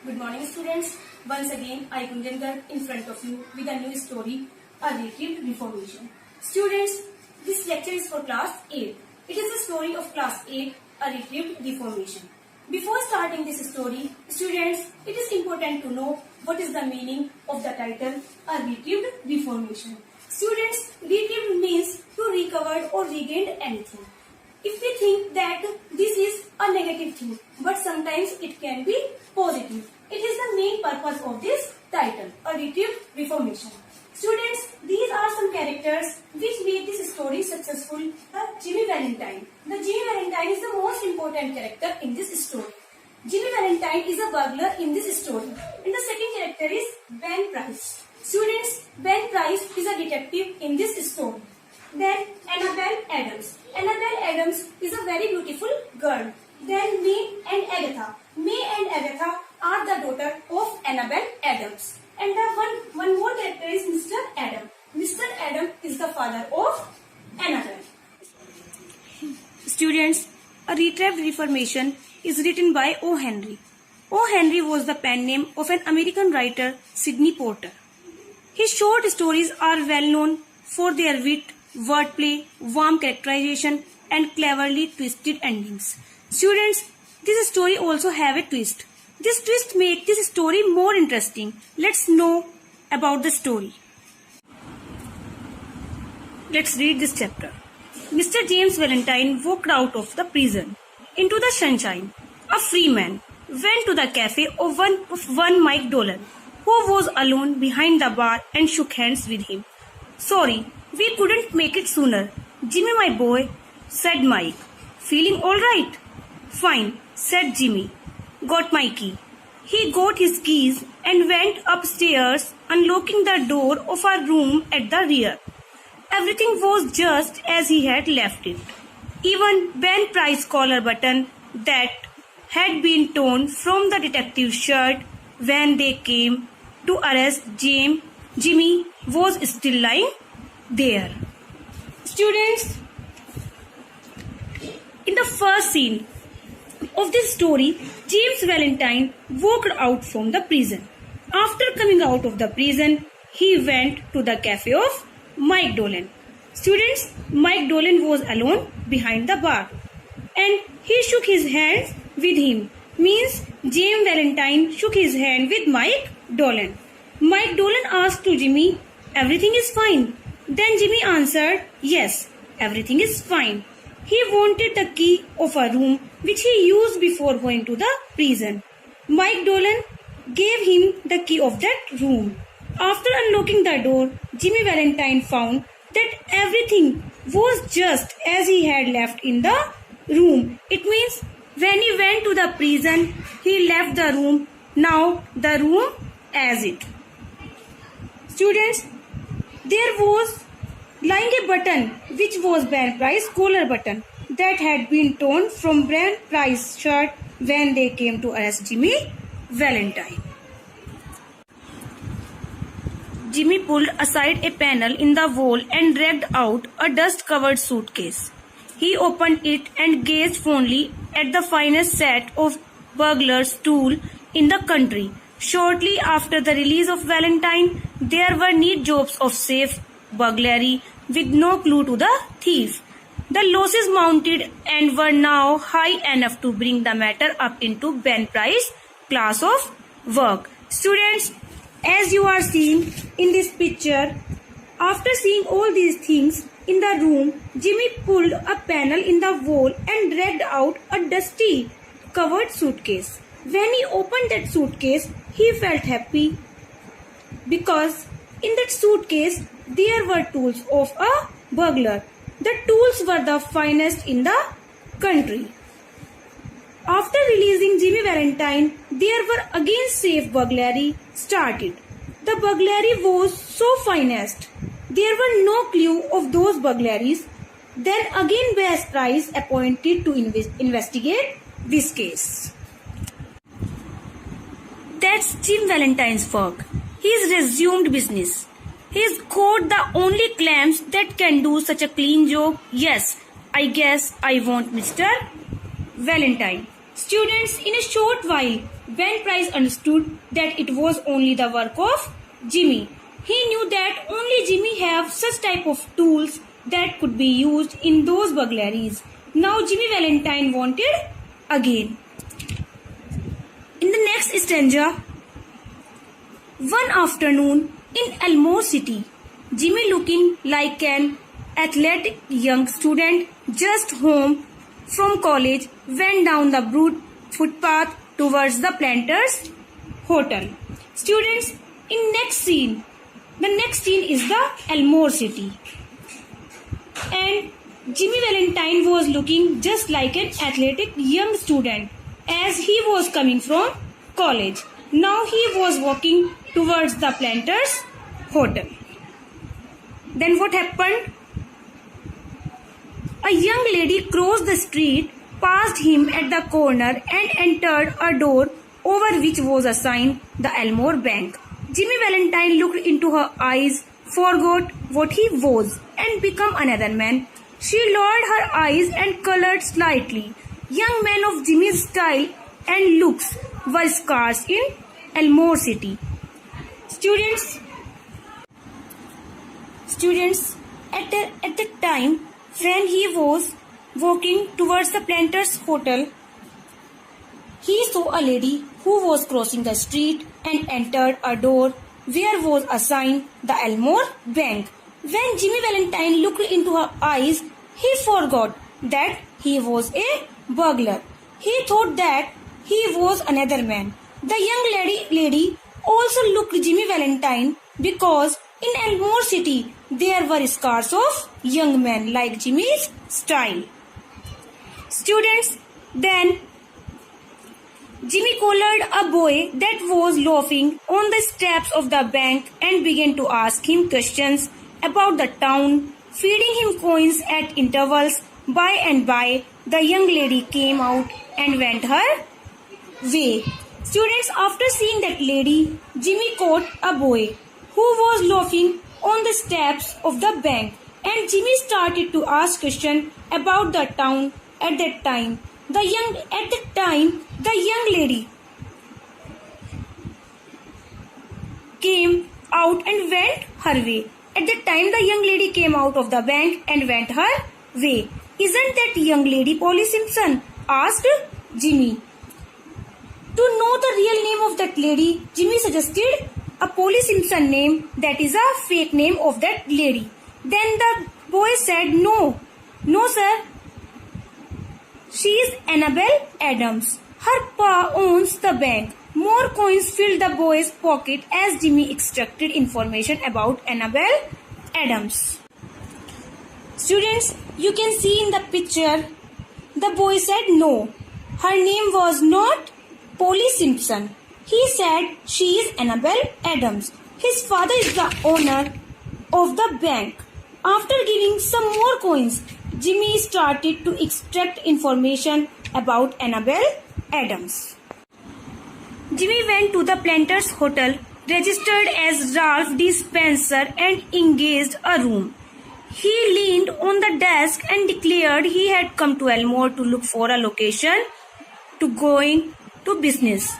Good morning, students. Once again, I Gunjan Garg in front of you with a new story, A Retrieved Reformation. Students, this lecture is for class 8. It is the story of class 8, A Retrieved Reformation. Before starting this story, students, it is important to know what is the meaning of the title, A Retrieved Reformation. Students, retrieved means to recovered or regained anything. If we think that this is a negative thing, but sometimes it can be positive. It is the main purpose of this title, A Retrieved Reformation. Students, these are some characters which made this story successful. Jimmy Valentine. The Jimmy Valentine is the most important character in this story. Jimmy Valentine is a burglar in this story. And the second character is Ben Price. Students, Ben Price is a detective in this story. Then Annabelle Adams. Annabelle Adams is a very beautiful girl. Then May and Agatha. May and Agatha are the daughter of Annabelle Adams. And the one more character is Mr. Adam. Mr. Adam is the father of Annabelle. Students, A Retrieved Reformation is written by O. Henry. O. Henry was the pen name of an American writer, Sidney Porter. His short stories are well known for their wit, wordplay, warm characterization, and cleverly twisted endings. Students, this story also have a twist. This twist makes this story more interesting. Let's know about the story. Let's read this chapter. Mr. James Valentine walked out of the prison into the sunshine. A free man went to the cafe of one Mike Dolan, who was alone behind the bar, and shook hands with him. "Sorry, we couldn't make it sooner. Jimmy, my boy," said Mike. "Feeling all right?" "Fine," said Jimmy. "Got my key." He got his keys and went upstairs, unlocking the door of a room at the rear. Everything was just as he had left it. Even Ben Price's collar button that had been torn from the detective's shirt when they came to arrest Jimmy was still lying there. Students, in the first scene of this story, James Valentine walked out from the prison. After coming out of the prison, he went to the cafe of Mike Dolan. Students, Mike Dolan was alone behind the bar, and he shook his hands with him. Means James Valentine shook his hand with Mike Dolan. Mike Dolan asked to Jimmy, "Everything is fine?" Then Jimmy answered, "Yes, everything is fine." He wanted the key of a room which he used before going to the prison. Mike Dolan gave him the key of that room. After unlocking the door, Jimmy Valentine found that everything was just as he had left in the room. It means when he went to the prison, he left the room. Now the room as it. Students, there was lying a button which was Ben Price's collar button that had been torn from Ben Price's shirt when they came to arrest Jimmy Valentine. Jimmy pulled aside a panel in the wall and dragged out a dust-covered suitcase. He opened it and gazed fondly at the finest set of burglars' tools in the country. Shortly after the release of Valentine, there were neat jobs of safe burglary with no clue to the thief. The losses mounted and were now high enough to bring the matter up into Ben Price's class of work. Students, as you are seeing in this picture, after seeing all these things in the room, Jimmy pulled a panel in the wall and dragged out a dusty covered suitcase. When he opened that suitcase, he felt happy because in that suitcase there were tools of a burglar. The tools were the finest in the country. After releasing Jimmy Valentine, there were again safe burglary started. The burglary was so finest. There were no clue of those burglaries. Then again Ben Price appointed to investigate this case. That's Jim Valentine's work. He's resumed business. He's caught the only clams that can do such a clean job. Yes, I guess I want Mr. Valentine. Students, in a short while, When Price understood that it was only the work of Jimmy, he knew that only Jimmy have such type of tools that could be used in those burglaries. Now Jimmy Valentine wanted again. In the next stanza, one afternoon in Elmore City, Jimmy, looking like an athletic young student just home from college, went down the broad footpath towards the Planters Hotel. Students, in the next scene is the Elmore City. And Jimmy Valentine was looking just like an athletic young student as he was coming from college. Now he was walking towards the Planters Hotel. Then what happened? A young lady crossed the street, passed him at the corner and entered a door over which was a sign, the Elmore Bank. Jimmy Valentine looked into her eyes, forgot what he was and became another man. She lowered her eyes and colored slightly. Young men of Jimmy's style and looks were scarce in Elmore City. Students, at the time when he was walking towards the Planters Hotel, he saw a lady who was crossing the street and entered a door where was a sign, the Elmore Bank. When Jimmy Valentine looked into her eyes, he forgot that he was a burglar. He thought that he was another man. The young lady also looked Jimmy Valentine because in Elmore City there were scores of young men like Jimmy's style. Students, then Jimmy collared a boy that was laughing on the steps of the bank and began to ask him questions about the town, feeding him coins at intervals. By and by, the young lady came out and went her way. Students, after seeing that lady, Jimmy caught a boy who was laughing on the steps of the bank, and Jimmy started to ask questions about the town. At that time, the young lady came out and went her way. At that time, the young lady came out of the bank and went her way. Isn't that young lady Polly Simpson? Asked Jimmy. To know the real name of that lady, Jimmy suggested a Polly Simpson name, that is a fake name of that lady. Then the boy said, No, sir. She is Annabelle Adams. Her pa owns the bank. More coins filled the boy's pocket as Jimmy extracted information about Annabelle Adams. Students, you can see in the picture, the boy said no. Her name was not Polly Simpson. He said she is Annabelle Adams. His father is the owner of the bank. After giving some more coins, Jimmy started to extract information about Annabelle Adams. Jimmy went to the Planters Hotel, registered as Ralph D. Spencer and engaged a room. He leaned on the desk and declared he had come to Elmore to look for a location to going to business.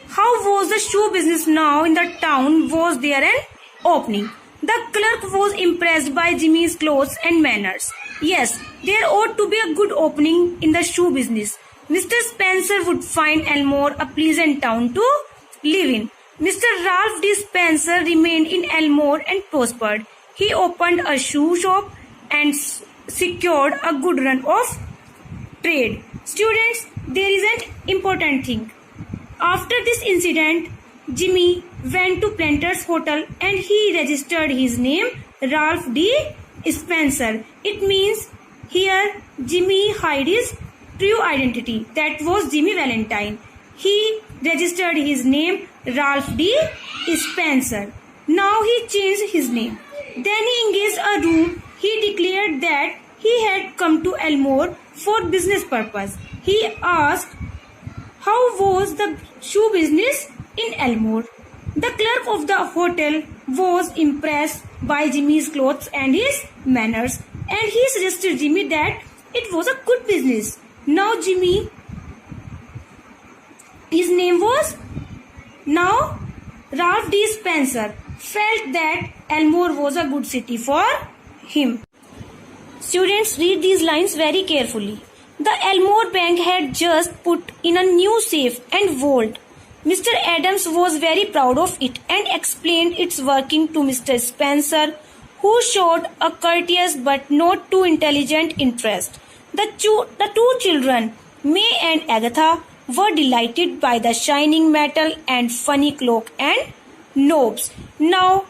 How was the shoe business now in the town? Was there an opening? The clerk was impressed by Jimmy's clothes and manners. Yes, there ought to be a good opening in the shoe business. Mr. Spencer would find Elmore a pleasant town to live in. Mr. Ralph D. Spencer remained in Elmore and prospered. He opened a shoe shop and secured a good run of trade. Students, there is an important thing. After this incident, Jimmy went to Planters Hotel and he registered his name Ralph D. Spencer. It means here Jimmy hid his true identity. That was Jimmy Valentine. He registered his name Ralph D. Spencer. Now he changed his name. Then he engaged a room. He declared that he had come to Elmore for business purpose. He asked how was the shoe business in Elmore. The clerk of the hotel was impressed by Jimmy's clothes and his manners, and he suggested Jimmy that it was a good business. Now Jimmy, his name was Now, Ralph D. Spencer felt that Elmore was a good city for him. Students, read these lines very carefully. The Elmore Bank had just put in a new safe and vault. Mr. Adams was very proud of it and explained its working to Mr. Spencer, who showed a courteous but not too intelligent interest. The two children, May and Agatha, were delighted by the shining metal and funny cloak and knobs. Now,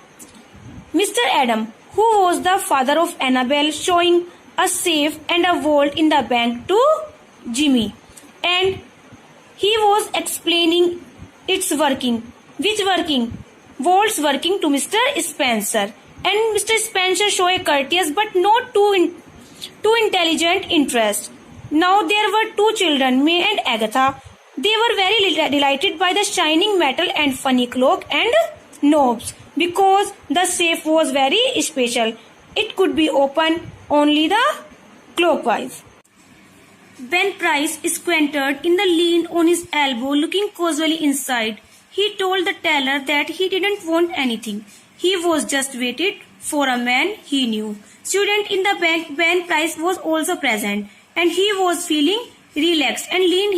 Mr. Adam, who was the father of Annabel, showing a safe and a vault in the bank to Jimmy, and he was explaining its working. Which working? Vault's working to Mr. Spencer. And Mr. Spencer showed a courteous but not too intelligent interest. Now there were two children, May and Agatha. They were very delighted by the shining metal and funny cloak and knobs, because the safe was very special. It could be opened only the clockwise. Ben Price squinted in the lean on his elbow, looking casually inside. He told the teller that he didn't want anything. He was just waited for a man he knew. Student in the bank, Ben Price, was also present, and he was feeling relaxed and leaned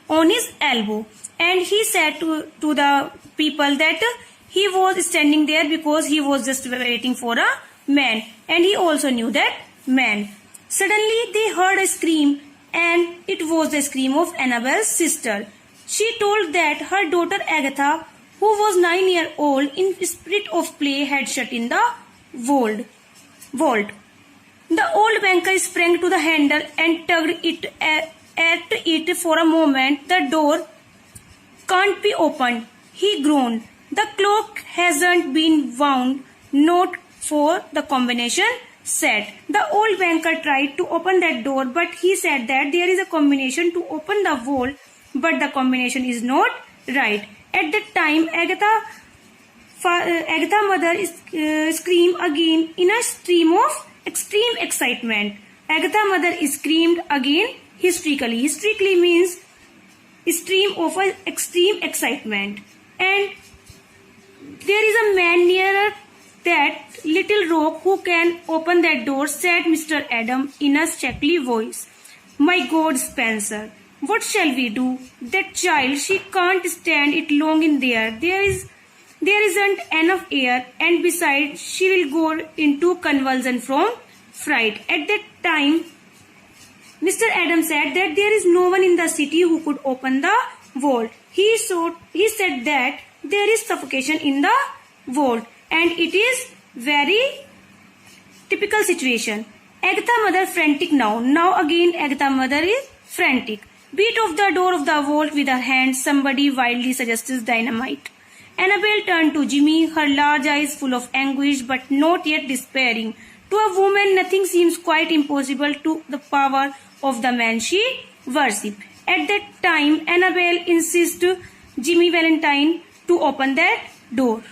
on his elbow. And he said to the people that he was standing there because he was just waiting for a man, and he also knew that man. Suddenly they heard a scream, and it was the scream of Annabel's sister. She told that her daughter Agatha, who was 9 years old, in spirit of play, had shut in the vault. The old banker sprang to the handle and tugged it at it for a moment. The door can't be opened, he groaned. The clock hasn't been wound, not for the combination set. The old banker tried to open that door, but he said that there is a combination to open the vault, but the combination is not right. At that time, Agatha mother screamed again in a stream of extreme excitement. Agatha mother screamed again hysterically. Hysterically means stream of extreme excitement. And there is a man near that little rock who can open that door, said Mr. Adam in a shaky voice. My God, Spencer, what shall we do? That child, she can't stand it long in there. There isn't enough air, and besides, she will go into convulsion from fright. At that time, Mr. Adams said that there is no one in the city who could open the vault. He said that there is suffocation in the vault, and it is very typical situation. Agatha mother frantic now. Now again Agatha mother is frantic. Beat off the door of the vault with her hand. Somebody wildly suggests dynamite. Annabel turned to Jimmy, her large eyes full of anguish but not yet despairing. To a woman, nothing seems quite impossible to the power of the man she worshipped. At that time, Annabel insisted Jimmy Valentine to open that door.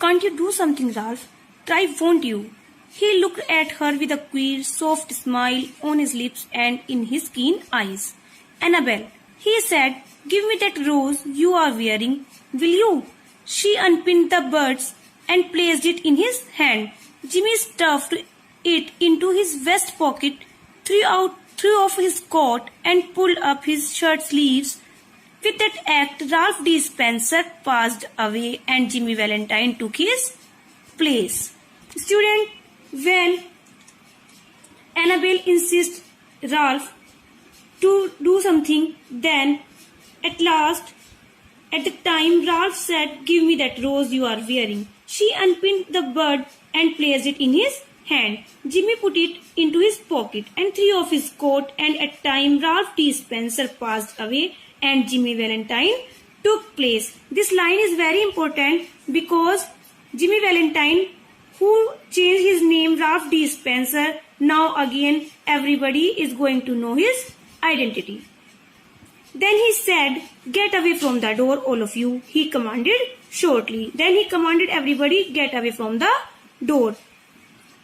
Can't you do something, Ralph? Try, won't you? He looked at her with a queer, soft smile on his lips and in his keen eyes. Annabel, he said, give me that rose you are wearing, will you? She unpinned the buds and placed it in his hand. Jimmy stuffed it into his vest pocket, threw off his coat and pulled up his shirt sleeves. With that act, Ralph D. Spencer passed away and Jimmy Valentine took his place. Student, when Annabel insists Ralph to do something, then at last, at the time, Ralph said, give me that rose you are wearing. She unpinned the bud and placed it in his hand. Jimmy put it into his pocket and threw off his coat, and at time, Ralph D. Spencer passed away and Jimmy Valentine took place. This line is very important because Jimmy Valentine, who changed his name Ralph D. Spencer, now again everybody is going to know his identity. Then he said, get away from the door, all of you, he commanded shortly. Then he commanded everybody, get away from the door.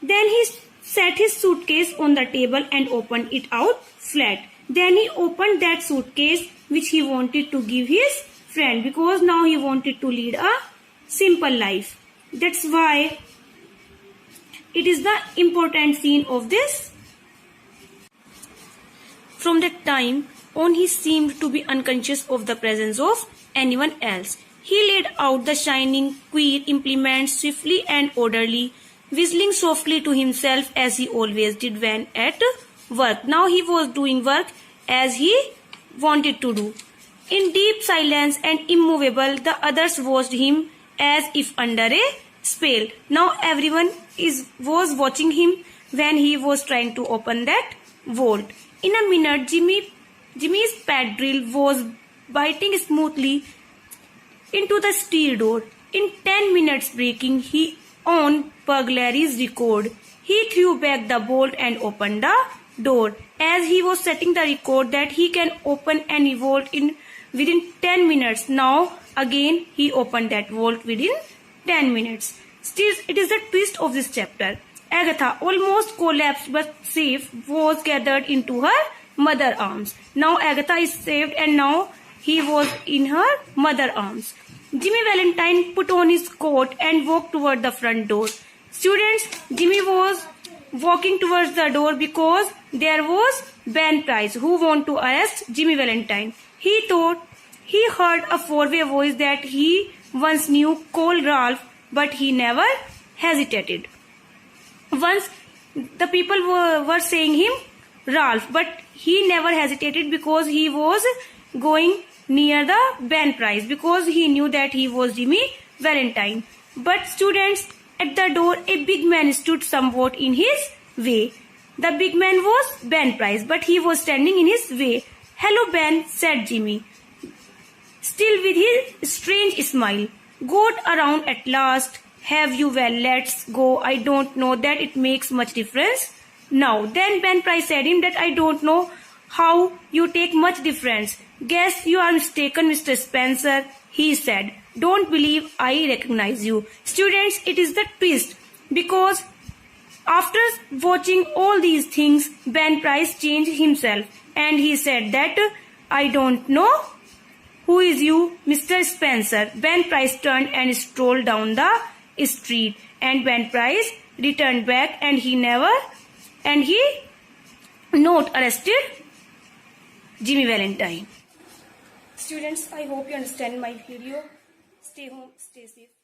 Then he set his suitcase on the table and opened it out flat. Then he opened that suitcase which he wanted to give his friend, because now he wanted to lead a simple life. That's why it is the important scene of this. From that time on, he seemed to be unconscious of the presence of anyone else. He laid out the shining, queer implements swiftly and orderly, whistling softly to himself as he always did when at work. Now he was doing work as he wanted to do. In deep silence and immovable, the others watched him as if under a spell. Now everyone was watching him when he was trying to open that vault. In a minute, Jimmy's pad drill was biting smoothly into the steel door. In 10 minutes breaking he on burglary's record. He threw back the bolt and opened the door. As he was setting the record that he can open any vault within 10 minutes. Now again he opened that vault within 10 minutes. Still, it is the twist of this chapter. Agatha, almost collapsed but safe, was gathered into her mother's arms. Now Agatha is saved and now he was in her mother's arms. Jimmy Valentine put on his coat and walked toward the front door. Students, Jimmy was walking towards the door because there was Ben Price who wanted to arrest Jimmy Valentine. He thought he heard a four-way voice that he once knew called Ralph, but he never hesitated. Once the people were saying him Ralph, but he never hesitated because he was going near the Ben Price because he knew that he was Jimmy Valentine. But students, at the door a big man stood somewhat in his way. The big man was Ben Price, but he was standing in his way. "Hello, Ben," said Jimmy, still with his strange smile. "Got around at last, have you? Well, let's go. I don't know that it makes much difference now." Then Ben Price said him that, "I don't know how you take much difference. Guess you are mistaken, Mr. Spencer," he said. "Don't believe I recognize you." Students, it is the twist, because after watching all these things, Ben Price changed himself and he said that, "I don't know who is you, Mr. Spencer." Ben Price turned and strolled down the street, and Ben Price returned back and he not arrested Jimmy Valentine. Students, I hope you understand my video. Stay home, stay safe.